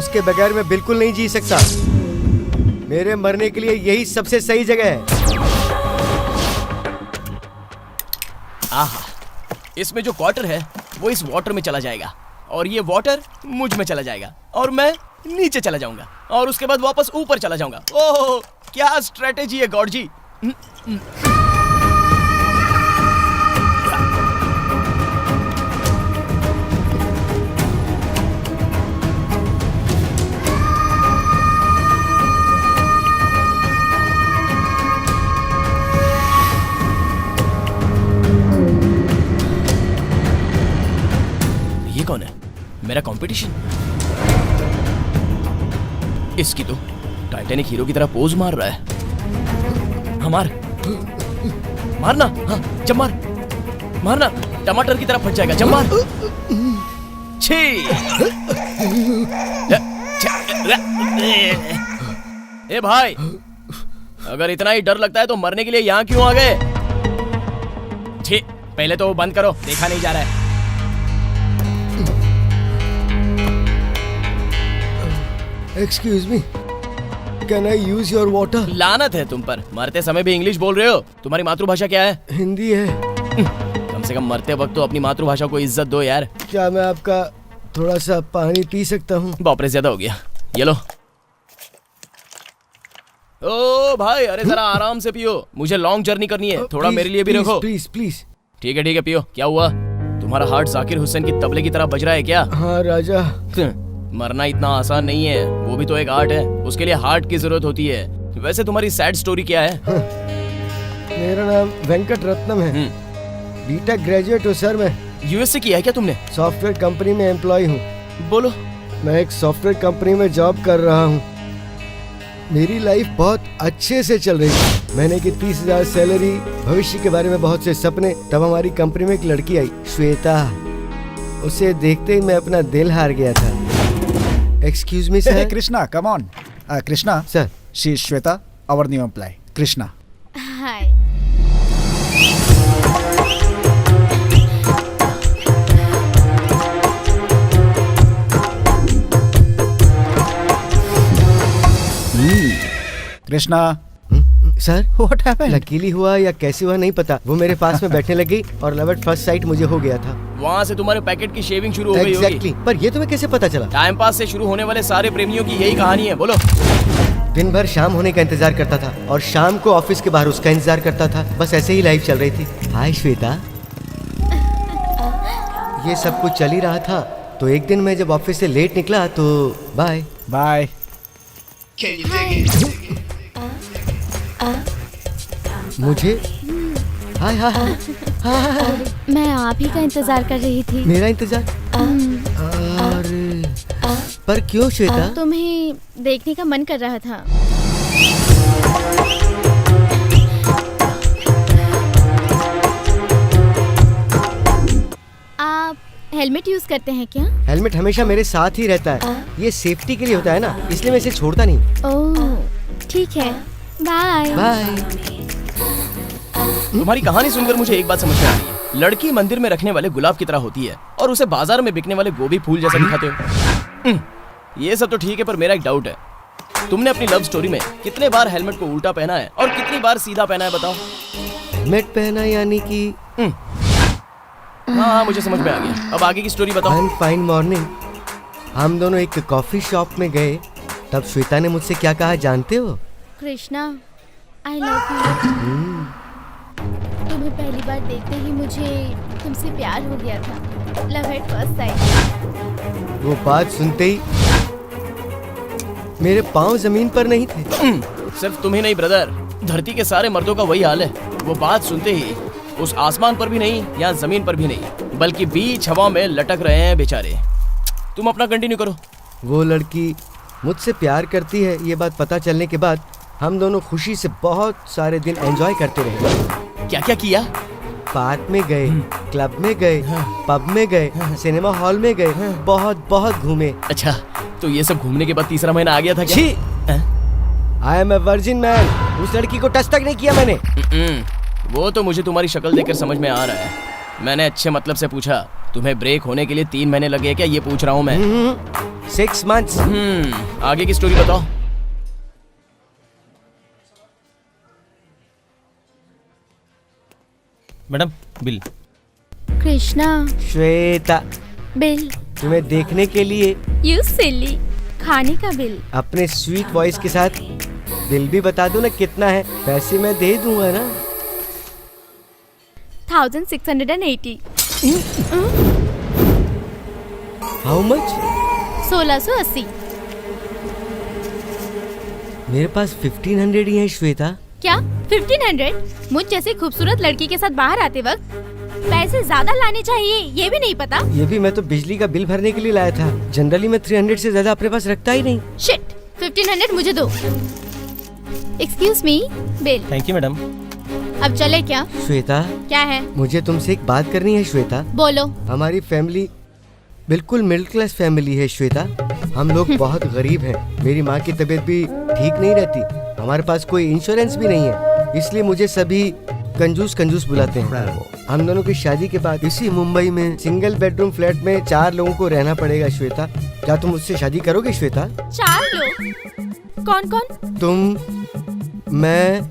उसके बगैर मैं बिल्कुल नहीं जी सकता। मेरे मरने के लिए यही सबसे सही जगह है। आहा, इसमें जो क्वार्टर है वो इस वाटर में चला जाएगा और ये वाटर मुझ में चला जाएगा और मैं नीचे चला जाऊंगा और उसके बाद वापस ऊपर चला जाऊंगा। ओह, क्या स्ट्रेटेजी है गॉड जी। ये कौन है? मेरा कंपटीशन? इसकी तो टाइटैनिक हीरो की तरह पोज मार रहा है। हाँ, मारना। हाँ, जब मारना टमाटर की तरह फट जाएगा। जब मार। छी। ए भाई, अगर इतना ही डर लगता है तो मरने के लिए यहाँ क्यों आ गए? छी, पहले तो वो बंद करो, देखा नहीं जा रहा है। Excuse me, can I use your water? लानत है तुम पर, मरते समय भी इंग्लिश बोल रहे हो। तुम्हारी मातृभाषा क्या है? हिंदी है। कम से कम मरते वक्त तो अपनी मातृभाषा को इज्जत दो यार। क्या मैं आपका थोड़ा सा पानी पी सकता हूँ? बाप रे, ज्यादा हो गया। ये लो। ओ भाई, अरे जरा आराम से पियो, मुझे लॉन्ग जर्नी करनी है। थोड़ा मेरे लिए भी रखो। Please please. ठीक है पियो। क्या हुआ? तुम्हारा हार्ट जाकिर हुसैन की तबले की तरह बज रहा है क्या? हाँ राजा। मरना इतना आसान नहीं है, वो भी तो एक आर्ट है, उसके लिए हार्ट की जरूरत होती है। वैसे तुम्हारी सैड स्टोरी क्या है? मेरा नाम वेंकट रत्नम है। बीटेक ग्रेजुएट हूँ सर मैं। यूएस से किया है क्या तुमने? सॉफ्टवेयर कंपनी में एम्प्लॉय हूँ। बोलो। मैं एक सॉफ्टवेयर कंपनी में जॉब कर रहा हूँ। मेरी लाइफ बहुत अच्छे से चल रही है। मैंने की 30,000 सैलरी, भविष्य के बारे में बहुत से सपने। तब हमारी कंपनी में एक लड़की आई, श्वेता। उसे देखते ही मैं अपना दिल हार गया था। Excuse me, sir. Hey, Krishna, come on. Krishna. Sir. She is Shweta, our new employee. Krishna. Hi. Krishna. Sir, What happened? Luckily हुआ या कैसे हुआ नहीं पता, वो मेरे पास में बैठने लगी और लव एट फर्स्ट साइट मुझे हो गया था। वहाँ से तुम्हारे पैकेट की शेविंग शुरू हो गई होगी। Exactly. पर ये तुम्हें कैसे पता चला? टाइम पास से शुरू होने वाले सारे प्रेमियों की यही कहानी है। बोलो। दिन भर शाम होने का इंतजार करता था और शाम को ऑफिस के बाहर उसका इंतजार करता था। बस ऐसे ही लाइफ चल रही थी। हाय श्वेता। ये सब कुछ चल ही रहा था तो एक दिन मैं जब ऑफिस से लेट निकला तो बाय। Bye. मुझे हाय हाय हाय हाय। मैं आप ही का इंतजार कर रही थी। मेरा इंतजार? अरे पर क्यों श्वेता? तुम्हें देखने का मन कर रहा था। आप हेलमेट यूज करते हैं क्या? हेलमेट हमेशा मेरे साथ ही रहता है। ये सेफ्टी के लिए होता है ना, इसलिए मैं इसे छोड़ता नहीं। ओह, ठीक है। बाय। बाय। तुम्हारी कहानी सुनकर मुझे एक बात समझ में आ रही है। लड़की मंदिर में रखने वाले गुलाब की तरह होती है और उसे बाजार में बिकने वाले गोभी फूल जैसा दिखाते हो। ये सब तो ठीक है, पर मेरा एक डाउट है। तुमने अपनी लव स्टोरी में कितने बार हेलमेट को उल्टा पहना है और कितनी बार सीधा पहना है, बताओ। हेलमेट पहना यानी कि? हाँ, मुझे समझ में आ गया। अब आगे की स्टोरी बताओ। वन फाइन मॉर्निंग हम दोनों एक कॉफी शॉप में गए। तब श्वेता ने मुझसे क्या कहा जानते हो? Krishna, I love you. तुम्हें पहली बार देखते ही मुझे तुमसे प्यार हो गया था। Love at first sight. वो बात सुनते ही मेरे पांव जमीन पर नहीं थे। सिर्फ तुम ही नहीं ब्रदर, धरती के सारे मर्दों का वही हाल है। वो बात सुनते ही उस आसमान पर भी नहीं या जमीन पर भी नहीं, बल्कि बीच हवा में लटक रहे हैं बेचारे। तुम अपना कंटिन्यू करो। वो लड़की मुझसे प्यार करती है, ये बात पता चलने के बाद हम दोनों खुशी से बहुत सारे दिन एंजॉय करते रहे। क्या क्या किया? पार्क में गए, क्लब में गए, पब में गए, सिनेमा हॉल में गए, बहुत बहुत घूमे। अच्छा, तो ये सब घूमने के बाद तीसरा महीना आ गया था क्या? I am a virgin man. उस लड़की को टच तक नहीं किया मैंने। वो तो मुझे तुम्हारी शक्ल देखकर समझ में आ रहा है। मैंने अच्छे मतलब से पूछा, तुम्हें ब्रेक होने के लिए 3 महीने लगे क्या, ये पूछ रहा हूँ मैं। 6 months। आगे की स्टोरी बताओ। Madam bill. Krishna, Shweta, bill. तुम्हें देखने के लिए यू सिली, खाने का बिल। अपने स्वीट वॉइस के साथ बिल भी बता दो ना कितना है। पैसे मैं दे दूंगा ना। 1680। How much? 1680। मेरे पास 1500 ही है श्वेता। क्या 1500? मुझ जैसे खूबसूरत लड़की के साथ बाहर आते वक्त पैसे ज्यादा लाने चाहिए, ये भी नहीं पता? ये भी मैं तो बिजली का बिल भरने के लिए लाया था। जनरली मैं 300 से ज्यादा अपने पास रखता ही नहीं। शिट, 1500 मुझे दो। Excuse me, bill. Thank you madam. अब चले क्या? श्वेता, क्या है? मुझे तुमसे एक बात करनी है श्वेता। बोलो। हमारी फैमिली बिल्कुल मिडिल क्लास फैमिली है श्वेता। हम लोग बहुत गरीब हैं। मेरी माँ की तबीयत भी ठीक नहीं रहती। हमारे पास कोई इंश्योरेंस भी नहीं है, इसलिए मुझे सभी कंजूस कंजूस बुलाते हैं। हम दोनों की शादी के बाद इसी मुंबई में सिंगल बेडरूम फ्लैट में 4 लोगों को रहना पड़ेगा श्वेता। क्या तुम मुझसे शादी करोगे श्वेता? 4 लोग? कौन कौन? तुम, मैं,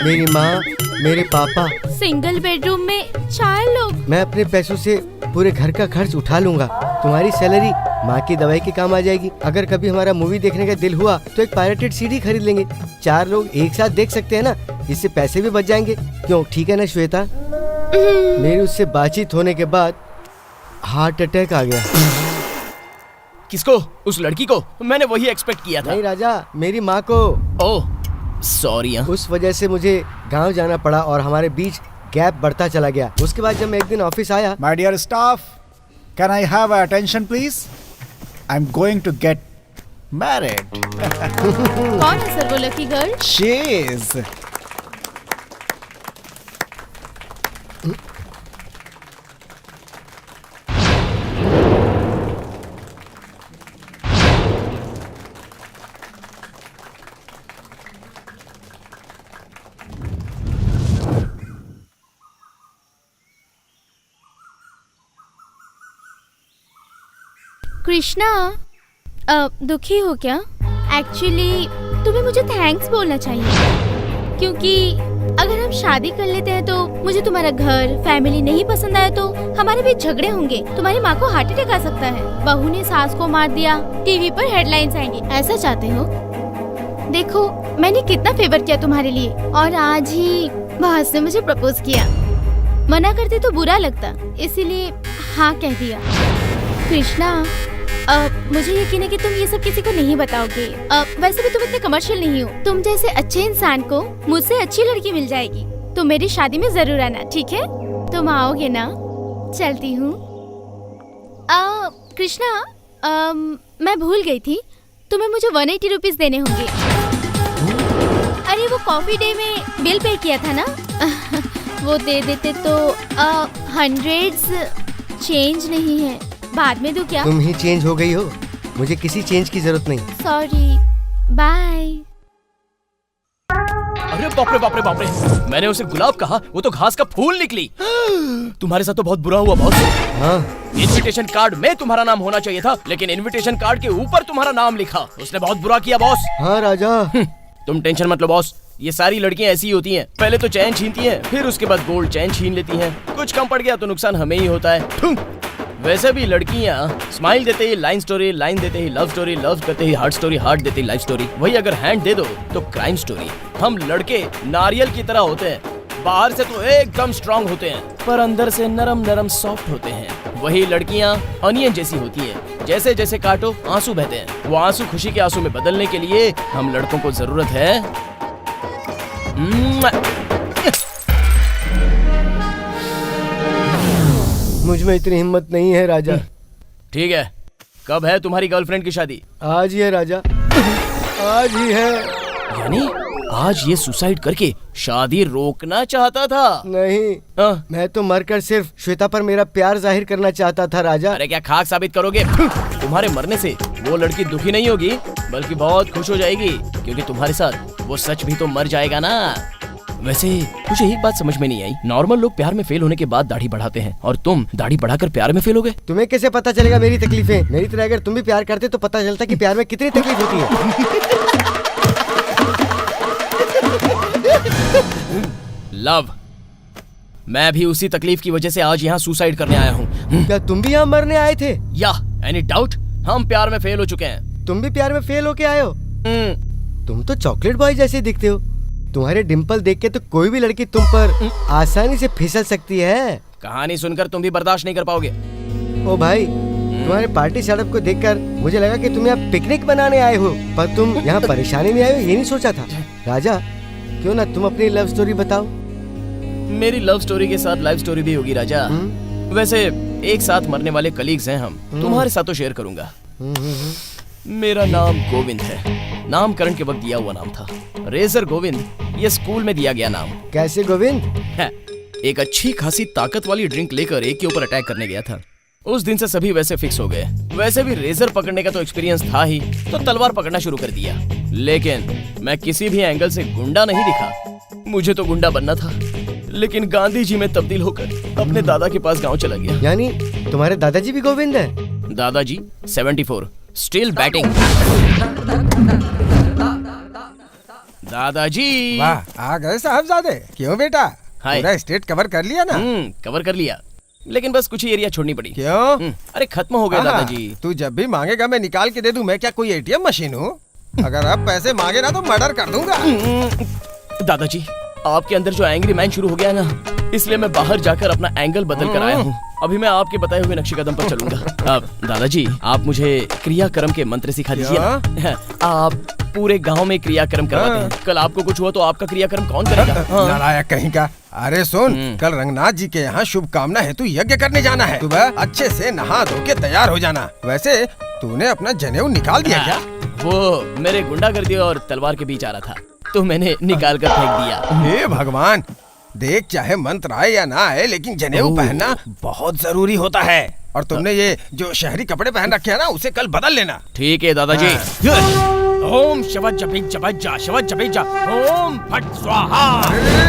मेरी माँ, मेरे पापा। सिंगल बेडरूम में 4 लोग? मैं अपने पैसों से पूरे घर का खर्च उठा लूंगा। तुम्हारी सैलरी माँ की दवाई के काम आ जाएगी। अगर कभी हमारा मूवी देखने का दिल हुआ तो एक पायरेटेड सीडी खरीद लेंगे। 4 लोग एक साथ देख सकते हैं ना, इससे पैसे भी बच जाएंगे। क्यों, ठीक है ना श्वेता? मेरी उससे बातचीत होने के बाद हार्ट अटैक आ गया। किसको? उस लड़की को? मैंने वही एक्सपेक्ट किया था। नहीं राजा, मेरी माँ को। Oh sorry. उस वजह से मुझे गांव जाना पड़ा और हमारे बीच गैप बढ़ता चला गया। उसके बाद जब मैं एक दिन ऑफिस आया। My dear staff, can I have attention please? I'm going to get married. कौन है सर वो lucky girl? She is. Krishna, दुखी हो क्या? एक्चुअली तुम्हें मुझे थैंक्स बोलना चाहिए, क्योंकि अगर हम शादी कर लेते हैं तो मुझे तुम्हारा घर, फैमिली नहीं पसंद आया तो हमारे बीच झगड़े होंगे। तुम्हारी माँ को हार्ट अटैक आ सकता है। बहू ने सास को मार दिया, टीवी पर हेडलाइंस आएंगी। ऐसा चाहते हो? देखो, मैंने कितना फेवर किया तुम्हारे लिए, और आज ही बॉस ने मुझे प्रपोज किया। मना करते तो बुरा लगता, इसीलिए हाँ कह दिया। कृष्णा, मुझे यकीन है कि तुम ये सब किसी को नहीं बताओगे। वैसे भी तुम इतने कमर्शियल नहीं हो। तुम जैसे अच्छे इंसान को मुझसे अच्छी लड़की मिल जाएगी। तुम मेरी शादी में जरूर आना, ठीक है? तुम आओगे ना? चलती हूँ। कृष्णा, मैं भूल गई थी, तुम्हें मुझे 180 रुपीज देने होंगे। अरे वो कॉफी डे में बिल पे किया था ना? वो दे देते तो 100s चेंज नहीं है। बाद में दूं क्या? तुम ही चेंज हो गई हो, मुझे किसी चेंज की जरूरत नहीं। Sorry, bye. अरे बाप रे बाप रे बाप रे, मैंने उसे गुलाब कहा, वो तो घास का फूल निकली। तुम्हारे साथ तो बहुत बुरा हुआ बॉस। हाँ, इनविटेशन कार्ड में तुम्हारा नाम होना चाहिए था, लेकिन इनविटेशन कार्ड के ऊपर तुम्हारा नाम लिखा। उसने बहुत बुरा किया बॉस। हाँ राजा। तुम टेंशन मत लो बॉस, ये सारी लड़कियां ऐसी ही होती हैं। पहले तो चैन छीनती हैं, फिर उसके बाद गोल्ड चैन छीन लेती हैं। कुछ कम पड़ गया तो नुकसान हमें ही होता है। वैसे भी लड़कियां स्माइल देते ही लाइन स्टोरी, लाइन देते ही लव स्टोरी, लव करते ही हार्ट स्टोरी, हार्ट देते ही लाइफ स्टोरी। वही अगर हैंड दे दो तो क्राइम स्टोरी। हम लड़के नारियल की तरह होते हैं, बाहर से तो एकदम स्ट्रांग होते हैं, पर अंदर से नरम नरम सॉफ्ट होते हैं। वही लड़कियां अनियन जैसी होती हैं, जैसे जैसे काटो आंसू बहते हैं। वो आंसू खुशी के आंसू में बदलने के लिए हम लड़कों को जरूरत है मुझ में इतनी हिम्मत नहीं है राजा। ठीक है, कब है तुम्हारी गर्लफ्रेंड की शादी? आज ही है राजा, आज ही है। यानी आज ये सुसाइड करके शादी रोकना चाहता था? नहीं, मैं तो मरकर सिर्फ श्वेता पर मेरा प्यार जाहिर करना चाहता था राजा। अरे क्या खाक साबित करोगे? तुम्हारे मरने से वो लड़की दुखी नहीं होगी, बल्कि बहुत खुश हो जाएगी, क्योंकि तुम्हारे साथ वो सच भी तो मर जाएगा ना। वैसे मुझे एक बात समझ में नहीं आई, नॉर्मल लोग प्यार में फेल होने के बाद दाढ़ी बढ़ाते हैं और तुम दाढ़ी बढ़ाकर प्यार में फेल हो गए। तुम्हें कैसे पता चलेगा मेरी तकलीफें? मेरी तरह अगर तुम भी प्यार करते तो पता चलता कि प्यार में कितनी तकलीफ होती है। लव, मैं भी उसी तकलीफ की वजह से आज यहाँ सुसाइड करने आया हूँ। क्या तुम भी यहाँ मरने आए थे? या एनी डाउट, हम प्यार में फेल हो चुके हैं। तुम भी प्यार में फेल होके आए हो? तुम तो चॉकलेट बॉय जैसे दिखते हो। तुम्हारे डिम्पल देख के तो कोई भी लड़की तुम पर आसानी से फिसल सकती है। कहानी सुनकर तुम भी बर्दाश्त नहीं कर पाओगे। ओ भाई, तुम्हारे पार्टी सेटअप को देखकर मुझे लगा कि तुम यहाँ पिकनिक बनाने आए हो, पर तुम यहाँ परेशानी में आए हो ये नहीं सोचा था। राजा, क्यों ना तुम अपनी लव स्टोरी बताओ। मेरी लव स्टोरी के साथ लाइफ स्टोरी भी होगी राजा। वैसे एक साथ मरने वाले कलीग्स हैं हम, तुम्हारे साथ तो शेयर करूंगा। मेरा नाम गोविंद है, नामकरण के वक्त दिया हुआ नाम था। रेजर गोविंद ये स्कूल में दिया गया नाम। कैसे गोविंद? एक अच्छी खासी ताकत वाली ड्रिंक लेकर एक के ऊपर अटैक करने गया था। उस दिन से सभी वैसे फिक्स हो गए। वैसे भी रेजर पकड़ने का तो एक्सपीरियंस था ही, तो तलवार पकड़ना शुरू कर दिया। लेकिन मैं किसी भी एंगल से गुंडा नहीं दिखा। मुझे तो गुंडा बनना था, लेकिन गांधी जी में तब्दील होकर अपने दादा के पास गांव चला गया। यानी तुम्हारे दादाजी भी गोविंद है? दादाजी 74, स्टिल बैटिंग। दादाजी। वाह, आ गए साहबजादे। क्यों बेटा, हाय। पूरा स्टेट कवर कर लिया ना? कवर कर लिया, लेकिन बस कुछ ही एरिया छोड़नी पड़ी। क्यों? अरे खत्म हो गए हाँ, दादाजी। तू जब भी मांगेगा मैं निकाल के दे दूं। मैं क्या कोई एटीएम मशीन हूँ? अगर अब पैसे मांगे ना तो मर्डर कर दूंगा। दादाजी, आपके अंदर जो एंग्री मैन शुरू हो गया ना, इसलिए मैं बाहर जाकर अपना एंगल बदल कर आया हूँ। अभी मैं आपके बताए हुए नक्शे कदम पर चलूंगा। अब दादाजी, आप मुझे क्रियाक्रम के मंत्र सिखा दीजिए ना। आप पूरे गांव में क्रियाक्रम करवाते हैं। कल आपको कुछ हुआ तो आपका क्रियाक्रम कौन करेगा? नालायक कहीं का। अरे सुन, कल रंगनाथ जी के यहाँ शुभकामना हेतु यज्ञ करने जाना है। सुबह अच्छे से नहा धो के तैयार हो जाना। वैसे तूने अपना जनेऊ निकाल दिया क्या? वो मेरे गुंडागर्दी और तलवार के बीच आ रहा था, तो मैंने निकाल कर फेंक दिया। हे भगवान, देख चाहे मंत्र आए या ना आए, लेकिन जनेऊ पहनना बहुत जरूरी होता है। और तुमने ये जो शहरी कपड़े पहन रखे हैं ना, उसे कल बदल लेना। ठीक है दादाजी। ओम शवज जपिजा, शवज जपिजा, ओम फट स्वाहा।